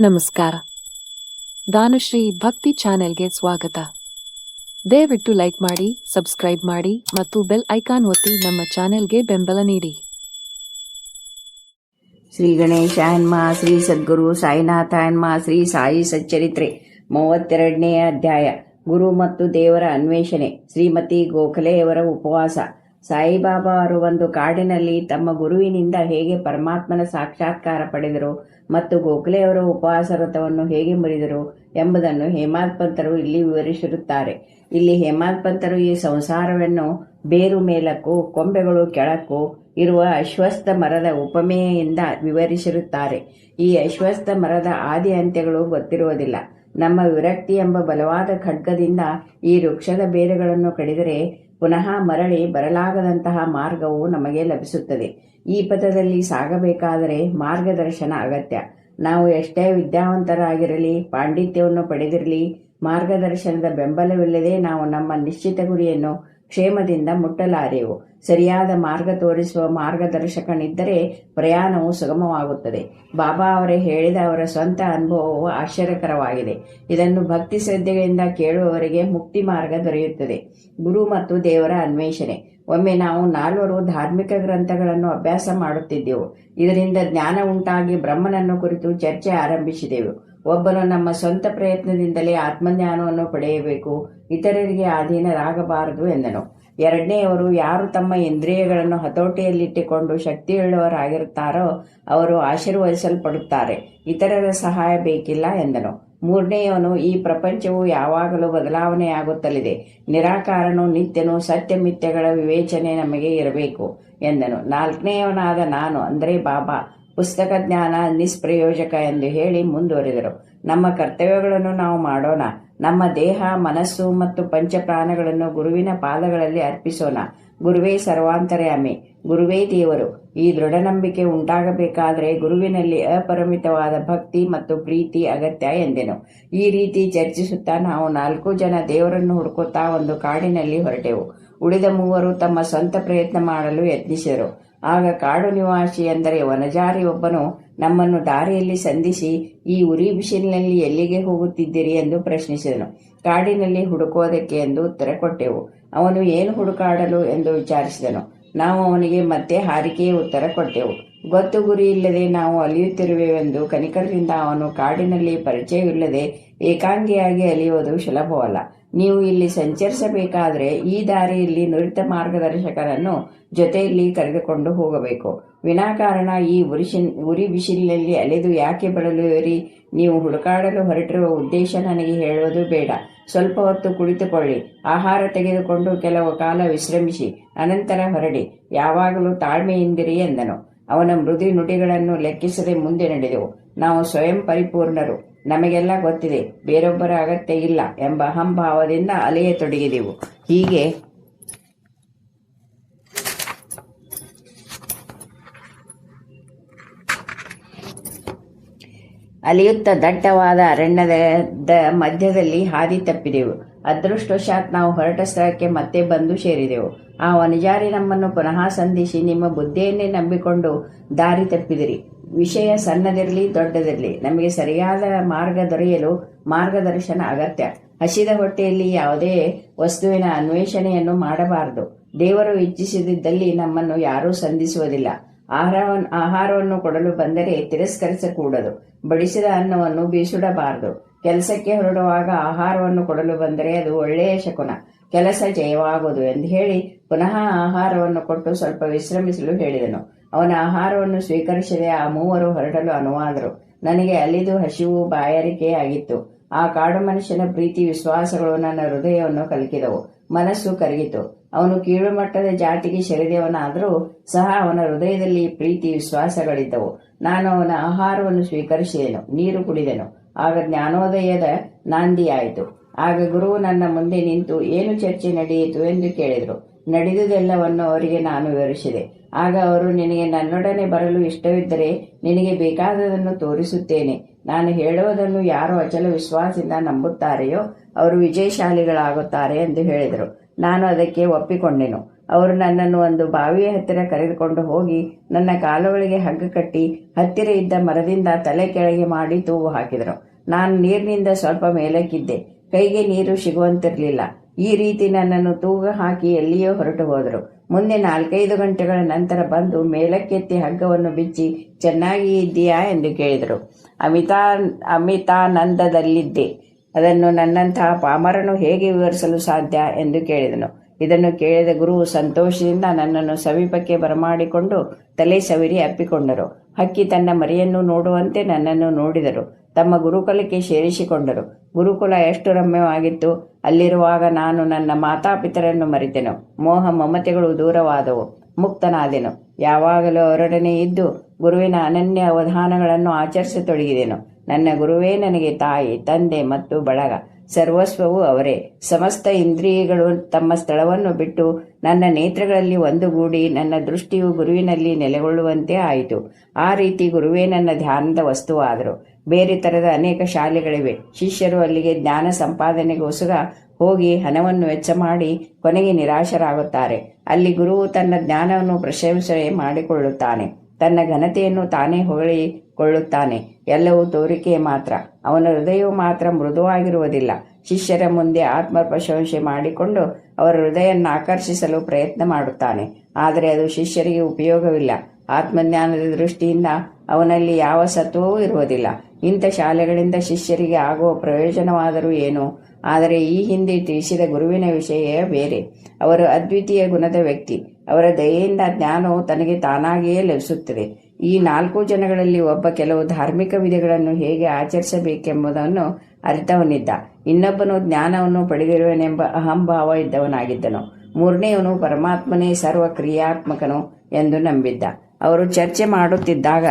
ನಮಸ್ಕಾರ. ದಾನುಶ್ರೀ ಭಕ್ತಿ ಚಾನೆಲ್ಗೆ ಸ್ವಾಗತ. ದಯವಿಟ್ಟು ಲೈಕ್ ಮಾಡಿ, ಸಬ್ಸ್ಕ್ರೈಬ್ ಮಾಡಿ ಮತ್ತು ಬೆಲ್ ಐಕಾನ್ ಒತ್ತಿ ನಮ್ಮ ಚಾನೆಲ್ಗೆ ಬೆಂಬಲ ನೀಡಿ. ಶ್ರೀ ಗಣೇಶಾಯನ್ಮ, ಶ್ರೀ ಸದ್ಗುರು ಸಾಯಿನಾಥಾಯನ್ಮ, ಶ್ರೀ ಸಾಯಿ ಸಚ್ಚರಿತ್ರೆ 32ನೇ ಅಧ್ಯಾಯ. ಗುರು ಮತ್ತು ದೇವರ ಅನ್ವೇಷಣೆ. ಶ್ರೀಮತಿ ಗೋಖಲೆಯವರ ಉಪವಾಸ. ಸಾಯಿಬಾಬಾ ಅವರು ಒಂದು ಕಾಡಿನಲ್ಲಿ ತಮ್ಮ ಗುರುವಿನಿಂದ ಹೇಗೆ ಪರಮಾತ್ಮನ ಸಾಕ್ಷಾತ್ಕಾರ ಪಡೆದರು ಮತ್ತು ಗೋಖಲೆಯವರ ಉಪವಾಸ ವ್ರತವನ್ನು ಹೇಗೆ ಮುರಿದರು ಎಂಬುದನ್ನು ಹೇಮಂತ್ ಪಂತರು ಇಲ್ಲಿ ವಿವರಿಸಿರುತ್ತಾರೆ. ಇಲ್ಲಿ ಹೇಮಂತ್ ಪಂತರು ಈ ಸಂಸಾರವನ್ನು ಬೇರು ಮೇಲಕ್ಕೂ ಕೊಂಬೆಗಳು ಕೆಳಕ್ಕೂ ಇರುವ ಅಶ್ವತ್ಥ ಮರದ ಉಪಮೆಯಿಂದ ವಿವರಿಸಿರುತ್ತಾರೆ. ಈ ಅಶ್ವತ್ಥ ಮರದ ಆದಿ ಅಂತ್ಯಗಳು ಗೊತ್ತಿರುವುದಿಲ್ಲ. ನಮ್ಮ ವಿರಕ್ತಿ ಎಂಬ ಬಲವಾದ ಖಡ್ಗದಿಂದ ಈ ವೃಕ್ಷದ ಬೇರುಗಳನ್ನು ಕಡಿದರೆ ಪುನಃ ಮರಳಿ ಬರಲಾಗದಂತಹ ಮಾರ್ಗವು ನಮಗೆ ಲಭಿಸುತ್ತದೆ. ಈ ಪಥದಲ್ಲಿ ಸಾಗಬೇಕಾದರೆ ಮಾರ್ಗದರ್ಶನ ಅಗತ್ಯ. ನಾವು ಎಷ್ಟೇ ವಿದ್ಯಾವಂತರಾಗಿರಲಿ, ಪಾಂಡಿತ್ಯವನ್ನು ಪಡೆದಿರಲಿ, ಮಾರ್ಗದರ್ಶನದ ಬೆಂಬಲವಿಲ್ಲದೆ ನಾವು ನಮ್ಮ ನಿಶ್ಚಿತ ಗುರಿಯನ್ನು ಕ್ಷೇಮದಿಂದ ಮುಟ್ಟಲಾರೆವು. ಸರಿಯಾದ ಮಾರ್ಗ ತೋರಿಸುವ ಮಾರ್ಗದರ್ಶಕನಿದ್ದರೆ ಪ್ರಯಾಣವು ಸುಗಮವಾಗುತ್ತದೆ. ಬಾಬಾ ಅವರೇ ಹೇಳಿದ ಅವರ ಸ್ವಂತ ಅನುಭವವು ಆಶ್ಚರ್ಯಕರವಾಗಿದೆ. ಇದನ್ನು ಭಕ್ತಿ ಶ್ರದ್ಧೆಗಳಿಂದ ಕೇಳುವವರಿಗೆ ಮುಕ್ತಿ ಮಾರ್ಗ ದೊರೆಯುತ್ತದೆ. ಗುರು ಮತ್ತು ದೇವರ ಅನ್ವೇಷಣೆ. ಒಮ್ಮೆ ನಾವು 4 ಧಾರ್ಮಿಕ ಗ್ರಂಥಗಳನ್ನು ಅಭ್ಯಾಸ ಮಾಡುತ್ತಿದ್ದೆವು. ಇದರಿಂದ ಜ್ಞಾನ ಉಂಟಾಗಿ ಬ್ರಹ್ಮನನ್ನು ಕುರಿತು ಚರ್ಚೆ ಆರಂಭಿಸಿದೆವು. ಒಬ್ಬನು ನಮ್ಮ ಸ್ವಂತ ಪ್ರಯತ್ನದಿಂದಲೇ ಆತ್ಮಜ್ಞಾನವನ್ನು ಪಡೆಯಬೇಕು, ಇತರರಿಗೆ ಅಧೀನರಾಗಬಾರದು ಎಂದನು. ಎರಡನೆಯವರು, ಯಾರು ತಮ್ಮ ಇಂದ್ರಿಯಗಳನ್ನು ಹತೋಟಿಯಲ್ಲಿಟ್ಟುಕೊಂಡು ಶಕ್ತಿಯುಳ್ಳವರಾಗಿರುತ್ತಾರೋ ಅವರು ಆಶೀರ್ವದಿಸಲ್ಪಡುತ್ತಾರೆ, ಇತರರ ಸಹಾಯ ಬೇಕಿಲ್ಲ ಎಂದನು. ಮೂರನೆಯವನು, ಈ ಪ್ರಪಂಚವು ಯಾವಾಗಲೂ ಬದಲಾವಣೆಯಾಗುತ್ತಲಿದೆ, ನಿರಾಕಾರನು, ನಿತ್ಯನು, ಸತ್ಯ ಮಿಥ್ಯಗಳ ವಿವೇಚನೆ ನಮಗೆ ಇರಬೇಕು ಎಂದನು. ನಾಲ್ಕನೆಯವನಾದ ನಾನು, ಅಂದರೆ ಬಾಬಾ, ಪುಸ್ತಕ ಜ್ಞಾನ ನಿಷ್ಪ್ರಯೋಜಕ ಎಂದು ಹೇಳಿ ಮುಂದುವರಿದರು. ನಮ್ಮ ಕರ್ತವ್ಯಗಳನ್ನು ನಾವು ಮಾಡೋಣ. ನಮ್ಮ ದೇಹ, ಮನಸ್ಸು ಮತ್ತು ಪಂಚಪ್ರಾಣಗಳನ್ನು ಗುರುವಿನ ಪಾದಗಳಲ್ಲಿ ಅರ್ಪಿಸೋಣ. ಗುರುವೇ ಸರ್ವಾಂತರ್ಯಾಮಿ, ಗುರುವೇ ದೇವರು. ಈ ದೃಢ ನಂಬಿಕೆ ಉಂಟಾಗಬೇಕಾದರೆ ಗುರುವಿನಲ್ಲಿ ಅಪರಿಮಿತವಾದ ಭಕ್ತಿ ಮತ್ತು ಪ್ರೀತಿ ಅಗತ್ಯ ಎಂದೆನು. ಈ ರೀತಿ ಚರ್ಚಿಸುತ್ತಾ ನಾವು 4 ಜನ ದೇವರನ್ನು ಹುಡುಕುತ್ತಾ ಒಂದು ಕಾಡಿನಲ್ಲಿ ಹೊರಟೆವು. ಉಳಿದ 3 ತಮ್ಮ ಸ್ವಂತ ಪ್ರಯತ್ನ ಮಾಡಲು ಯತ್ನಿಸಿದರು. ಆಗ ಕಾಡು ನಿವಾಸಿ, ಎಂದರೆ ವನಜಾರಿ ಒಬ್ಬನು ನಮ್ಮನ್ನು ದಾರಿಯಲ್ಲಿ ಸಂಧಿಸಿ, ಈ ಉರಿ ಬಿಸಿಲಿನಲ್ಲಿ ಎಲ್ಲಿಗೆ ಹೋಗುತ್ತಿದ್ದೀರಿ ಎಂದು ಪ್ರಶ್ನಿಸಿದನು. ಕಾಡಿನಲ್ಲಿ ಹುಡುಕೋದಕ್ಕೆ ಎಂದು ಉತ್ತರ ಕೊಟ್ಟೆವು. ಅವನು ಏನು ಹುಡುಕಾಡಲು ಎಂದು ವಿಚಾರಿಸಿದನು. ನಾವು ಅವನಿಗೆ ಮತ್ತೆ ಹಾರಿಕೆಯ ಉತ್ತರ ಕೊಟ್ಟೆವು. ಗೊತ್ತು ಗುರಿ ಇಲ್ಲದೆ ನಾವು ಅಲಿಯುತ್ತಿರುವೆವೆಂದು ಕನಿಕರದಿಂದ ಅವನು ಕಾಡಿನಲ್ಲಿ ಪರಿಚಯವಿಲ್ಲದೆ ಏಕಾಂಗಿಯಾಗಿ ಅಲಿಯುವುದು ಸುಲಭವಲ್ಲ. ನೀವು ಇಲ್ಲಿ ಸಂಚರಿಸಬೇಕಾದರೆ ಈ ದಾರಿಯಲ್ಲಿ ನುರಿತ ಮಾರ್ಗದರ್ಶಕರನ್ನು ಜೊತೆಯಲ್ಲಿ ಕರೆದುಕೊಂಡು ಹೋಗಬೇಕು. ವಿನಾಕಾರಣ ಈ ಉರಿ ಬಿಸಿಲಿನಲ್ಲಿ ಅಲೆದು ಯಾಕೆ ಬಳಲುವಿರಿ? ನೀವು ಹುಡುಕಾಡಲು ಹೊರಟಿರುವ ಉದ್ದೇಶ ನನಗೆ ಹೇಳುವುದು ಬೇಡ. ಸ್ವಲ್ಪ ಹೊತ್ತು ಕುಳಿತುಕೊಳ್ಳಿ, ಆಹಾರ ತೆಗೆದುಕೊಂಡು ಕೆಲವು ಕಾಲ ವಿಶ್ರಮಿಸಿ, ಅನಂತರ ಹೊರಡಿ. ಯಾವಾಗಲೂ ತಾಳ್ಮೆಯಿಂದಿರಿ ಎಂದನು. ಅವನ ಮೃದು ನುಡಿಗಳನ್ನು ಲೆಕ್ಕಿಸದೆ ಮುಂದೆ ನಡೆದೆವು. ನಾವು ಸ್ವಯಂ ಪರಿಪೂರ್ಣರು, ನಮಗೆಲ್ಲ ಗೊತ್ತಿದೆ, ಬೇರೊಬ್ಬರ ಅಗತ್ಯ ಇಲ್ಲ ಎಂಬ ಅಹಂಭಾವದಿಂದ ಅಲೆಯತೊಡಗಿದೆವು. ಹೀಗೆ ಅಲಿಯುತ್ತ ದಟ್ಟವಾದ ಅರಣ್ಯದ ಮಧ್ಯದಲ್ಲಿ ಹಾದಿ ತಪ್ಪಿದೆವು. ಅದೃಷ್ಟವಶಾತ್ ನಾವು ಹೊರಟ ಸ್ಥಳಕ್ಕೆ ಮತ್ತೆ ಬಂದು ಸೇರಿದೆವು. ಆ ವನಜಾರಿ ನಮ್ಮನ್ನು ಪುನಃ ಸಂಧಿಸಿ, ನಿಮ್ಮ ಬುದ್ಧಿಯನ್ನೇ ನಂಬಿಕೊಂಡು ದಾರಿ ತಪ್ಪಿದಿರಿ. ವಿಷಯ ಸಣ್ಣದಿರಲಿ ದೊಡ್ಡದಿರಲಿ, ನಮಗೆ ಸರಿಯಾದ ಮಾರ್ಗ ದೊರೆಯಲು ಮಾರ್ಗದರ್ಶನ ಅಗತ್ಯ. ಹಸಿದ ಹೊಟ್ಟೆಯಲ್ಲಿ ಯಾವುದೇ ವಸ್ತುವಿನ ಅನ್ವೇಷಣೆಯನ್ನು ಮಾಡಬಾರದು. ದೇವರು ಇಚ್ಛಿಸದಿದ್ದಲ್ಲಿ ನಮ್ಮನ್ನು ಯಾರೂ ಸಂಧಿಸುವುದಿಲ್ಲ. ಆಹಾರವನ್ನು ಕೊಡಲು ಬಂದರೆ ತಿರಸ್ಕರಿಸಕೂಡದು. ಬಡಿಸಿದ ಅನ್ನವನ್ನು ಬೀಸುಡಬಾರದು. ಕೆಲಸಕ್ಕೆ ಹೊರಡುವಾಗ ಆಹಾರವನ್ನು ಕೊಡಲು ಬಂದರೆ ಅದು ಒಳ್ಳೆಯ ಶಕುನ, ಕೆಲಸ ಜಯವಾಗುವುದು ಎಂದು ಹೇಳಿ ಪುನಃ ಆಹಾರವನ್ನು ಕೊಟ್ಟು ಸ್ವಲ್ಪ ವಿಶ್ರಮಿಸಲು ಹೇಳಿದನು. ಅವನ ಆಹಾರವನ್ನು ಸ್ವೀಕರಿಸದೆ ಆ 3 ಹೊರಡಲು ಅನುವಾದರು. ನನಗೆ ಅಲಿದು ಹಸಿವು, ಬಾಯಾರಿಕೆ ಆಗಿತ್ತು. ಆ ಕಾಡು ಮನುಷ್ಯನ ಪ್ರೀತಿ ವಿಶ್ವಾಸಗಳು ನನ್ನ ಹೃದಯವನ್ನು ಕಲಕಿದವು. ಮನಸ್ಸು ಕರಗಿತು. ಅವನು ಕೀಳು ಮಟ್ಟದ ಜಾತಿಗೆ ಸೇರಿದವನಾದರೂ ಸಹ ಅವನ ಹೃದಯದಲ್ಲಿ ಪ್ರೀತಿ ವಿಶ್ವಾಸಗಳಿದ್ದವು. ನಾನು ಅವನ ಆಹಾರವನ್ನು ಸ್ವೀಕರಿಸಿದೆನು, ನೀರು ಕುಡಿದೆನು. ಆಗ ಜ್ಞಾನೋದಯದ ನಾಂದಿಯಾಯಿತು. ಆಗ ಗುರುವು ನನ್ನ ಮುಂದೆ ನಿಂತು, ಏನು ಚರ್ಚೆ ನಡೆಯಿತು ಎಂದು ಕೇಳಿದರು. ನಡೆದುದೆಲ್ಲವನ್ನು ಅವರಿಗೆ ನಾನು ವಿವರಿಸಿದೆ. ಆಗ ಅವರು, ನಿನಗೆ ನನ್ನೊಡನೆ ಬರಲು ಇಷ್ಟವಿದ್ದರೆ ನಿನಗೆ ಬೇಕಾದದನ್ನು ತೋರಿಸುತ್ತೇನೆ. ನಾನು ಹೇಳುವುದನ್ನು ಯಾರು ಅಚಲ ವಿಶ್ವಾಸದಿಂದ ನಂಬುತ್ತಾರೆಯೋ ಅವರು ವಿಜಯಶಾಲಿಗಳಾಗುತ್ತಾರೆ ಎಂದು ಹೇಳಿದರು. ನಾನು ಅದಕ್ಕೆ ಒಪ್ಪಿಕೊಂಡೆನು. ಅವರು ನನ್ನನ್ನು ಒಂದು ಬಾವಿಯ ಹತ್ತಿರ ಕರೆದುಕೊಂಡು ಹೋಗಿ ನನ್ನ ಕಾಲುಗಳಿಗೆ ಹಗ್ಗ ಕಟ್ಟಿ ಹತ್ತಿರ ಇದ್ದ ಮರದಿಂದ ತಲೆ ಕೆಳಗೆ ಮಾಡಿ ತೂಗು ಹಾಕಿದರು. ನಾನು ನೀರಿನಿಂದ ಸ್ವಲ್ಪ ಮೇಲಕ್ಕಿದ್ದೆ. ಕೈಗೆ ನೀರು ಸಿಗುವಂತಿರಲಿಲ್ಲ. ಈ ರೀತಿ ನನ್ನನ್ನು ತೂಗ ಹಾಕಿ ಎಲ್ಲಿಯೋ ಹೊರಟು ಹೋದರು. ಮುಂದೆ 4-5 ಗಂಟೆಗಳ ನಂತರ ಬಂದು ಮೇಲಕ್ಕೆತ್ತಿ ಹಗ್ಗವನ್ನು ಬಿಚ್ಚಿ ಚೆನ್ನಾಗಿ ಇದ್ದೀಯಾ ಎಂದು ಕೇಳಿದರು. ಅಮಿತಾನಂದದಲ್ಲಿದ್ದೆ. ಅದನ್ನು ನನ್ನಂತಹ ಪಾಮರನು ಹೇಗೆ ವಿವರಿಸಲು ಸಾಧ್ಯ ಎಂದು ಕೇಳಿದನು. ಇದನ್ನು ಕೇಳಿದ ಗುರು ಸಂತೋಷದಿಂದ ನನ್ನನ್ನು ಸಮೀಪಕ್ಕೆ ಬರಮಾಡಿಕೊಂಡು ತಲೆ ಸವಿರಿ ಅಪ್ಪಿಕೊಂಡರು. ಹಕ್ಕಿ ತನ್ನ ಮರಿಯನ್ನು ನೋಡುವಂತೆ ನನ್ನನ್ನು ನೋಡಿದರು. ತಮ್ಮ ಗುರುಕುಲಕ್ಕೆ ಸೇರಿಸಿಕೊಂಡರು. ಗುರುಕುಲ ಎಷ್ಟು ರಮ್ಯವಾಗಿತ್ತು! ಅಲ್ಲಿರುವಾಗ ನಾನು ನನ್ನ ಮಾತಾಪಿತರನ್ನು ಮರೆತೆನು. ಮೋಹ ಮಮತೆಗಳು ದೂರವಾದವು. ಮುಕ್ತನಾದೆನು. ಯಾವಾಗಲೂ ಅವರೊಡನೆ ಇದ್ದು ಗುರುವಿನ ಅನನ್ಯ ಅವಧಾನಗಳನ್ನು ಆಚರಿಸತೊಡಗಿದೆನು. ನನ್ನ ಗುರುವೇ ನನಗೆ ತಾಯಿ, ತಂದೆ ಮತ್ತು ಬಳಗ. ಸರ್ವಸ್ವವು ಅವರೇ. ಸಮಸ್ತ ಇಂದ್ರಿಯಗಳು ತಮ್ಮ ಸ್ಥಳವನ್ನು ಬಿಟ್ಟು ನನ್ನ ನೇತ್ರಗಳಲ್ಲಿ ಒಂದುಗೂಡಿ ನನ್ನ ದೃಷ್ಟಿಯು ಗುರುವಿನಲ್ಲಿ ನೆಲೆಗೊಳ್ಳುವಂತೆ ಆಯಿತು. ಆ ರೀತಿ ಗುರುವೇ ನನ್ನ ಧ್ಯಾನದ ವಸ್ತುವಾದರು. ಬೇರೆ ಥರದ ಅನೇಕ ಶಾಲೆಗಳಿವೆ. ಶಿಷ್ಯರು ಅಲ್ಲಿಗೆ ಜ್ಞಾನ ಸಂಪಾದನೆಗೋಸ್ಕರ ಹೋಗಿ ಹಣವನ್ನು ವೆಚ್ಚ ಮಾಡಿ ಕೊನೆಗೆ ನಿರಾಶರಾಗುತ್ತಾರೆ. ಅಲ್ಲಿ ಗುರುವು ತನ್ನ ಜ್ಞಾನವನ್ನು ಪ್ರಶಂಸೆ ಮಾಡಿಕೊಳ್ಳುತ್ತಾನೆ. ತನ್ನ ಘನತೆಯನ್ನು ತಾನೇ ಹೊಗಳಿಕೊಳ್ಳುತ್ತಾನೆ. ಎಲ್ಲವೂ ತೋರಿಕೆ ಮಾತ್ರ. ಅವನ ಹೃದಯವು ಮಾತ್ರ ಮೃದುವಾಗಿರುವುದಿಲ್ಲ. ಶಿಷ್ಯರ ಮುಂದೆ ಆತ್ಮ ಪ್ರಶಂಸೆ ಮಾಡಿಕೊಂಡು ಅವರ ಹೃದಯವನ್ನು ಆಕರ್ಷಿಸಲು ಪ್ರಯತ್ನ ಮಾಡುತ್ತಾನೆ. ಆದರೆ ಅದು ಶಿಷ್ಯರಿಗೆ ಉಪಯೋಗವಿಲ್ಲ. ಆತ್ಮಜ್ಞಾನದ ದೃಷ್ಟಿಯಿಂದ ಅವನಲ್ಲಿ ಯಾವ ಸತ್ವವೂ ಇರುವುದಿಲ್ಲ. ಇಂಥ ಶಾಲೆಗಳಿಂದ ಶಿಷ್ಯರಿಗೆ ಆಗುವ ಪ್ರಯೋಜನವಾದರೂ ಏನು? ಆದರೆ ಈ ಹಿಂದೆ ತಿಳಿಸಿದ ಗುರುವಿನ ವಿಷಯ ಬೇರೆ. ಅವರು ಅದ್ವಿತೀಯ ಗುಣದ ವ್ಯಕ್ತಿ. ಅವರ ದಯೆಯಿಂದ ಜ್ಞಾನವು ತನಗೆ ತಾನಾಗಿಯೇ ಲಭಿಸುತ್ತದೆ. ಈ 4 ಜನಗಳಲ್ಲಿ ಒಬ್ಬ ಕೆಲವು ಧಾರ್ಮಿಕ ವಿಧಿಗಳನ್ನು ಹೇಗೆ ಆಚರಿಸಬೇಕೆಂಬುದನ್ನು ಅರಿತವನಿದ್ದ. ಇನ್ನೊಬ್ಬನು ಜ್ಞಾನವನ್ನು ಪಡೆದಿರುವನೆಂಬ ಅಹಂಭಾವ ಇದ್ದವನಾಗಿದ್ದನು. 3ನೇಯವನು ಪರಮಾತ್ಮನೇ ಸರ್ವ ಕ್ರಿಯಾತ್ಮಕನು ಎಂದು ನಂಬಿದ್ದ. ಅವರು ಚರ್ಚೆ ಮಾಡುತ್ತಿದ್ದಾಗ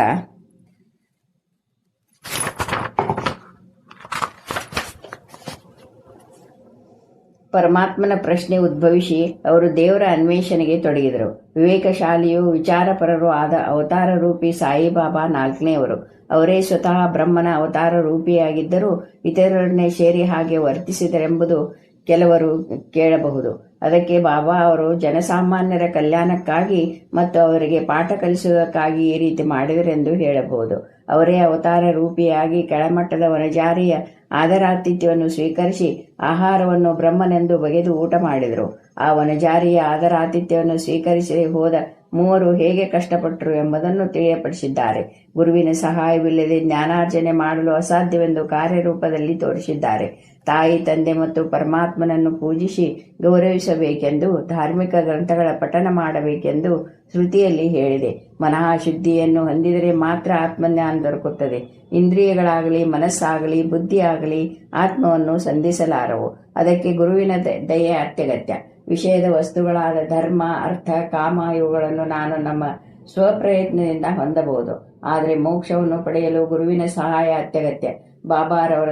ಪರಮಾತ್ಮನ ಪ್ರಶ್ನೆ ಉದ್ಭವಿಸಿ ಅವರು ದೇವರ ಅನ್ವೇಷಣೆಗೆ ತೊಡಗಿದರು. ವಿವೇಕಶಾಲಿಯೂ ವಿಚಾರಪರರೂ ಆದ ಅವತಾರ ರೂಪಿ ಸಾಯಿಬಾಬಾ 4ನೇಯವರು. ಅವರೇ ಸ್ವತಃ ಬ್ರಹ್ಮನ ಅವತಾರ ರೂಪಿಯಾಗಿದ್ದರೂ ಇತರರನ್ನೇ ಸೇರಿ ಹಾಗೆ ವರ್ತಿಸಿದರೆಂಬುದು ಕೆಲವರು ಕೇಳಬಹುದು. ಅದಕ್ಕೆ ಬಾಬಾ ಅವರು ಜನಸಾಮಾನ್ಯರ ಕಲ್ಯಾಣಕ್ಕಾಗಿ ಮತ್ತು ಅವರಿಗೆ ಪಾಠ ಕಲಿಸುವುದಕ್ಕಾಗಿ ಈ ರೀತಿ ಮಾಡಿದರೆಂದು ಹೇಳಬಹುದು. ಅವರೇ ಅವತಾರ ರೂಪಿಯಾಗಿ ಕೆಳಮಟ್ಟದ ವನಜಾರಿಯ ಆದರಾತಿಥ್ಯವನ್ನು ಸ್ವೀಕರಿಸಿ ಆಹಾರವನ್ನು ಬ್ರಹ್ಮನೆಂದು ಬಗೆದು ಊಟ ಮಾಡಿದರು. ಆ ವನಜಾರಿಯ ಆದರಾತಿಥ್ಯವನ್ನು ಸ್ವೀಕರಿಸದೆ ಹೋದ 3 ಹೇಗೆ ಕಷ್ಟಪಟ್ಟರು ಎಂಬುದನ್ನು ತಿಳಿಯಪಡಿಸಿದ್ದಾರೆ. ಗುರುವಿನ ಸಹಾಯವಿಲ್ಲದೆ ಜ್ಞಾನಾರ್ಜನೆ ಮಾಡಲು ಅಸಾಧ್ಯವೆಂದು ಕಾರ್ಯರೂಪದಲ್ಲಿ ತೋರಿಸಿದ್ದಾರೆ. ತಾಯಿ, ತಂದೆ ಮತ್ತು ಪರಮಾತ್ಮನನ್ನು ಪೂಜಿಸಿ ಗೌರವಿಸಬೇಕೆಂದು, ಧಾರ್ಮಿಕ ಗ್ರಂಥಗಳ ಪಠನ ಮಾಡಬೇಕೆಂದು ಶ್ರುತಿಯಲ್ಲಿ ಹೇಳಿದೆ. ಮನಃ ಶುದ್ಧಿಯನ್ನು ಹೊಂದಿದರೆ ಮಾತ್ರ ಆತ್ಮಜ್ಞಾನ ದೊರಕುತ್ತದೆ. ಇಂದ್ರಿಯಗಳಾಗಲಿ, ಮನಸ್ಸಾಗಲಿ, ಬುದ್ಧಿಯಾಗಲಿ ಆತ್ಮವನ್ನು ಸಂಧಿಸಲಾರವು. ಅದಕ್ಕೆ ಗುರುವಿನ ದಯೆ ಅತ್ಯಗತ್ಯ. ವಿಷಯದ ವಸ್ತುಗಳಾದ ಧರ್ಮ, ಅರ್ಥ, ಕಾಮ ಇವುಗಳನ್ನು ನಾನು ನಮ್ಮ ಸ್ವಪ್ರಯತ್ನದಿಂದ ಹೊಂದಬಹುದು. ಆದರೆ ಮೋಕ್ಷವನ್ನು ಪಡೆಯಲು ಗುರುವಿನ ಸಹಾಯ ಅತ್ಯಗತ್ಯ. ಬಾಬಾರವರ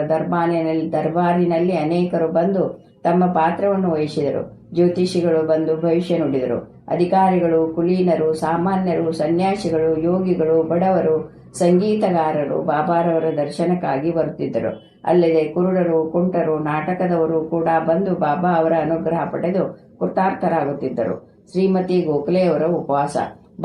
ದರ್ಬಾರಿನಲ್ಲಿ ಅನೇಕರು ಬಂದು ತಮ್ಮ ಪಾತ್ರವನ್ನು ವಹಿಸಿದರು. ಜ್ಯೋತಿಷಿಗಳು ಬಂದು ಭವಿಷ್ಯ ನುಡಿದರು. ಅಧಿಕಾರಿಗಳು, ಕುಲೀನರು, ಸಾಮಾನ್ಯರು, ಸನ್ಯಾಸಿಗಳು, ಯೋಗಿಗಳು, ಬಡವರು, ಸಂಗೀತಗಾರರು ಬಾಬಾರವರ ದರ್ಶನಕ್ಕಾಗಿ ಬರುತ್ತಿದ್ದರು. ಅಲ್ಲದೆ ಕುರುಡರು, ಕುಂಟರು, ನಾಟಕದವರು ಕೂಡ ಬಂದು ಬಾಬಾ ಅವರ ಅನುಗ್ರಹ ಪಡೆದು ಕೃತಾರ್ಥರಾಗುತ್ತಿದ್ದರು. ಶ್ರೀಮತಿ ಗೋಖಲೆಯವರ ಉಪವಾಸ.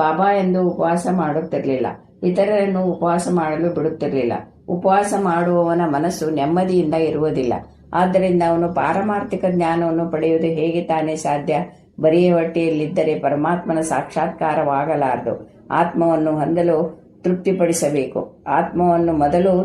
ಬಾಬಾ ಎಂದು ಉಪವಾಸ ಮಾಡುತ್ತಿರಲಿಲ್ಲ. ಇತರರನ್ನು ಉಪವಾಸ ಮಾಡಲು ಬಿಡುತ್ತಿರಲಿಲ್ಲ. ಉಪವಾಸ ಮಾಡುವವನ ಮನಸ್ಸು ನೆಮ್ಮದಿಯಿಂದ ಇರುವುದಿಲ್ಲ. ಆದ್ದರಿಂದ ಅವನು ಪಾರಮಾರ್ಥಿಕ ಜ್ಞಾನವನ್ನು ಪಡೆಯುವುದು ಹೇಗೆ ತಾನೇ ಸಾಧ್ಯ? ಬರಿಯ ಹೊಟ್ಟೆಯಲ್ಲಿದ್ದರೆ ಪರಮಾತ್ಮನ ಸಾಕ್ಷಾತ್ಕಾರವಾಗಲಾರದು. ಆತ್ಮವನ್ನು ಮೊದಲು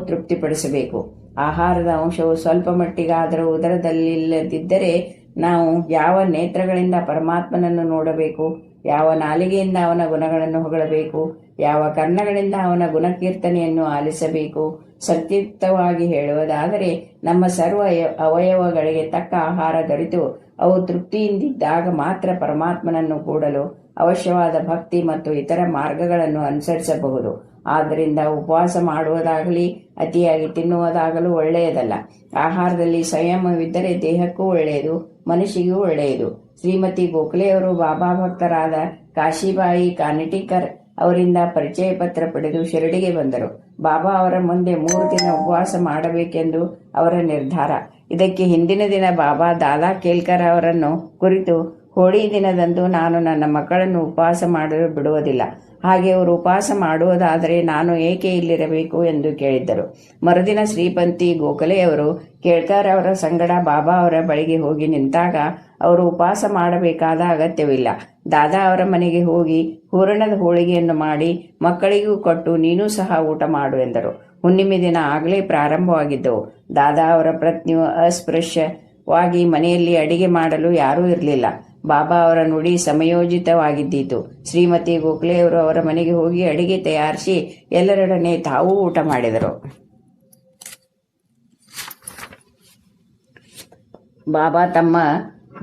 ತೃಪ್ತಿಪಡಿಸಬೇಕು. ಆಹಾರದ ಅಂಶವು ಸ್ವಲ್ಪ ಮಟ್ಟಿಗಾದರೂ ಉದರದಲ್ಲಿಲ್ಲದಿದ್ದರೆ ನಾವು ಯಾವ ನೇತ್ರಗಳಿಂದ ಪರಮಾತ್ಮನನ್ನು ನೋಡಬೇಕು? ಯಾವ ನಾಲಿಗೆಯಿಂದ ಅವನ ಗುಣಗಳನ್ನು ಹೊಗಳಬೇಕು? ಯಾವ ಕರ್ಣಗಳಿಂದ ಅವನ ಗುಣಕೀರ್ತನೆಯನ್ನು ಆಲಿಸಬೇಕು? ಸಂಕ್ಷಿಪ್ತವಾಗಿ ಹೇಳುವುದಾದರೆ, ನಮ್ಮ ಸರ್ವ ಅವಯವಗಳಿಗೆ ತಕ್ಕ ಆಹಾರ ದೊರೆತು ಅವು ತೃಪ್ತಿಯಿಂದಿದ್ದಾಗ ಮಾತ್ರ ಪರಮಾತ್ಮನನ್ನು ಕೂಡಲು ಅವಶ್ಯವಾದ ಭಕ್ತಿ ಮತ್ತು ಇತರ ಮಾರ್ಗಗಳನ್ನು ಅನುಸರಿಸಬಹುದು. ಆದ್ದರಿಂದ ಉಪವಾಸ ಮಾಡುವುದಾಗಲಿ ಅತಿಯಾಗಿ ತಿನ್ನುವುದಾಗಲೂ ಒಳ್ಳೆಯದಲ್ಲ. ಆಹಾರದಲ್ಲಿ ಸಂಯಮವಿದ್ದರೆ ದೇಹಕ್ಕೂ ಒಳ್ಳೆಯದು, ಮನಸ್ಸಿಗೂ ಒಳ್ಳೆಯದು. ಶ್ರೀಮತಿ ಗೋಖಲೆಯವರು ಬಾಬಾ ಭಕ್ತರಾದ ಕಾಶಿಬಾಯಿ ಕಾನಿಟಿಕರ್ ಅವರಿಂದ ಪರಿಚಯ ಪತ್ರ ಪಡೆದು ಶಿರಡಿಗೆ ಬಂದರು. ಬಾಬಾ ಅವರ ಮುಂದೆ 3 ದಿನ ಉಪವಾಸ ಮಾಡಬೇಕೆಂದು ಅವರ ನಿರ್ಧಾರ. ಇದಕ್ಕೆ ಹಿಂದಿನ ದಿನ ಬಾಬಾ ದಾದಾ ಕೇಲ್ಕರ್ ಅವರನ್ನು ಕುರಿತು ಹೋಳಿ ದಿನದಂದು ನಾನು ನನ್ನ ಮಕ್ಕಳನ್ನು ಉಪವಾಸ ಮಾಡಲು ಬಿಡುವುದಿಲ್ಲ. ಹಾಗೆ ಅವರು ಉಪವಾಸ ಮಾಡುವುದಾದರೆ ನಾನು ಏಕೆ ಇಲ್ಲಿರಬೇಕು ಎಂದು ಕೇಳಿದ್ದರು. ಮರುದಿನ ಶ್ರೀಪಂತಿ ಗೋಖಲೆಯವರು ಕೇಳ್ಕರ್ ಅವರ ಸಂಗಡ ಬಾಬಾ ಅವರ ಬಳಿಗೆ ಹೋಗಿ ನಿಂತಾಗ ಅವರು ಉಪವಾಸ ಮಾಡಬೇಕಾದ ಅಗತ್ಯವಿಲ್ಲ. ದಾದಾ ಅವರ ಮನೆಗೆ ಹೋಗಿ ಹೂರಣದ ಹೋಳಿಗೆಯನ್ನು ಮಾಡಿ ಮಕ್ಕಳಿಗೂ ಕೊಟ್ಟು ನೀನೂ ಸಹ ಊಟ ಮಾಡು ಎಂದರು. ಹುಣ್ಣಿಮೆ ದಿನ ಆಗಲೇ ಪ್ರಾರಂಭವಾಗಿದ್ದವು. ದಾದಾ ಅವರ ಪತ್ನಿಯು ಅಸ್ಪೃಶ್ಯವಾಗಿ ಮನೆಯಲ್ಲಿ ಅಡಿಗೆ ಮಾಡಲು ಯಾರೂ ಇರಲಿಲ್ಲ. ಬಾಬಾ ಅವರ ನುಡಿ ಸಮಯೋಚಿತವಾಗಿದ್ದಿತು. ಶ್ರೀಮತಿ ಗೋಖಲೆಯವರು ಅವರ ಮನೆಗೆ ಹೋಗಿ ಅಡಿಗೆ ತಯಾರಿಸಿ ಎಲ್ಲರೊಡನೆ ತಾವೂ ಊಟ ಮಾಡಿದರು. ಬಾಬಾ ತಮ್ಮ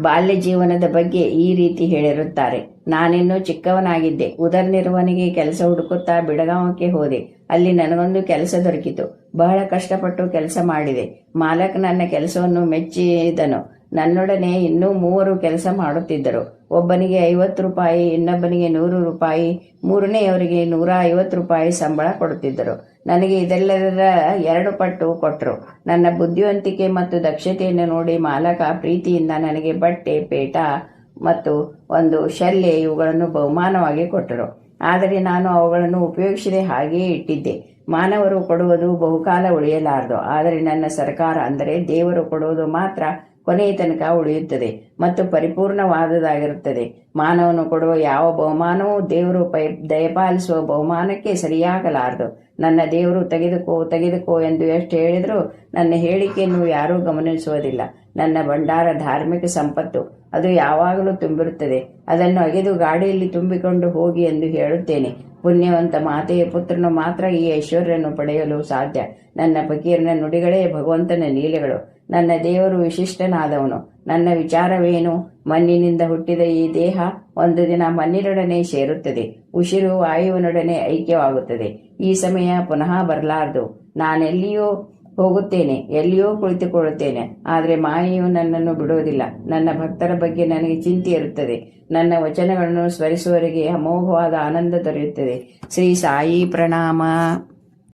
ಬಾಲ್ಯ ಜೀವನದ ಬಗ್ಗೆ ಈ ರೀತಿ ಹೇಳಿರುತ್ತಾರೆ. ನಾನಿನ್ನೂ ಚಿಕ್ಕವನಾಗಿದ್ದೆ. ಉದರ್ ನಿರ್ವಹಣೆಗೆ ಕೆಲಸ ಹುಡುಕುತ್ತಾ ಬಿಡಗಾಂವಕ್ಕೆ ಹೋದೆ. ಅಲ್ಲಿ ನನಗೊಂದು ಕೆಲಸ ದೊರಕಿತು. ಬಹಳ ಕಷ್ಟಪಟ್ಟು ಕೆಲಸ ಮಾಡಿದೆ. ಮಾಲಕ್ ನನ್ನ ಕೆಲಸವನ್ನು ಮೆಚ್ಚಿದನು. ನನ್ನೊಡನೆ ಇನ್ನೂ 3 ಕೆಲಸ ಮಾಡುತ್ತಿದ್ದರು. ಒಬ್ಬನಿಗೆ 50 ರೂಪಾಯಿ, ಇನ್ನೊಬ್ಬನಿಗೆ 100 ರೂಪಾಯಿ, ಮೂರನೆಯವರಿಗೆ 150 ರೂಪಾಯಿ ಸಂಬಳ ಕೊಡುತ್ತಿದ್ದರು. ನನಗೆ ಇದೆಲ್ಲದರ 2 ಪಟ್ಟು ಕೊಟ್ಟರು. ನನ್ನ ಬುದ್ಧಿವಂತಿಕೆ ಮತ್ತು ದಕ್ಷತೆಯನ್ನು ನೋಡಿ ಮಾಲಕ ಪ್ರೀತಿಯಿಂದ ನನಗೆ ಬಟ್ಟೆ, ಪೇಟ ಮತ್ತು ಒಂದು ಶಲ್ಯ ಇವುಗಳನ್ನು ಬಹುಮಾನವಾಗಿ ಕೊಟ್ಟರು. ಆದರೆ ನಾನು ಅವುಗಳನ್ನು ಉಪಯೋಗಿಸದೆ ಹಾಗೆಯೇ ಇಟ್ಟಿದ್ದೆ. ಮಾನವರು ಕೊಡುವುದು ಬಹುಕಾಲ ಉಳಿಯಲಾರದು. ಆದರೆ ನನ್ನ ಸರ್ಕಾರ ಅಂದರೆ ದೇವರು ಕೊಡುವುದು ಮಾತ್ರ ಕೊನೆಯ ತನಕ ಉಳಿಯುತ್ತದೆ ಮತ್ತು ಪರಿಪೂರ್ಣವಾದದಾಗಿರುತ್ತದೆ. ಮಾನವನು ಕೊಡುವ ಯಾವ ಬಹುಮಾನವೂ ದೇವರು ದಯಪಾಲಿಸುವ ಬಹುಮಾನಕ್ಕೆ ಸರಿಯಾಗಲಾರದು. ನನ್ನ ದೇವರು ತೆಗೆದುಕೋ ಎಂದು ಎಷ್ಟು ಹೇಳಿದರೂ ನನ್ನ ಹೇಳಿಕೆಯನ್ನು ಯಾರೂ ಗಮನಿಸುವುದಿಲ್ಲ. ನನ್ನ ಭಂಡಾರ ಧಾರ್ಮಿಕ ಸಂಪತ್ತು, ಅದು ಯಾವಾಗಲೂ ತುಂಬಿರುತ್ತದೆ. ಅದನ್ನು ಅಗೆದು ಗಾಡಿಯಲ್ಲಿ ತುಂಬಿಕೊಂಡು ಹೋಗಿ ಎಂದು ಹೇಳುತ್ತೇನೆ. ಪುಣ್ಯವಂತ ಮಾತೆಯ ಪುತ್ರನು ಮಾತ್ರ ಈ ಐಶ್ವರ್ಯವನ್ನು ಪಡೆಯಲು ಸಾಧ್ಯ. ನನ್ನ ಫಕೀರನ ನುಡಿಗಳೇ ಭಗವಂತನ ಲೀಲೆಗಳು. ನನ್ನ ದೇವರು ವಿಶಿಷ್ಟನಾದವನು. ನನ್ನ ವಿಚಾರವೇನು? ಮಣ್ಣಿನಿಂದ ಹುಟ್ಟಿದ ಈ ದೇಹ ಒಂದು ದಿನ ಮಣ್ಣಿನೊಡನೆ ಸೇರುತ್ತದೆ. ಉಸಿರು ವಾಯುವಿನೊಡನೆ ಐಕ್ಯವಾಗುತ್ತದೆ. ಈ ಸಮಯ ಪುನಃ ಬರಲಾರದು. ನಾನೆಲ್ಲಿಯೋ ಹೋಗುತ್ತೇನೆ, ಎಲ್ಲಿಯೋ ಕುಳಿತುಕೊಳ್ಳುತ್ತೇನೆ. ಆದರೆ ಮಾಯೆಯು ನನ್ನನ್ನು ಬಿಡುವುದಿಲ್ಲ. ನನ್ನ ಭಕ್ತರ ಬಗ್ಗೆ ನನಗೆ ಚಿಂತೆ ಇರುತ್ತದೆ. ನನ್ನ ವಚನಗಳನ್ನು ಸ್ಮರಿಸುವವರಿಗೆ ಅಮೋಘವಾದ ಆನಂದ ದೊರೆಯುತ್ತದೆ. ಶ್ರೀ ಸಾಯಿ ಪ್ರಣಾಮ.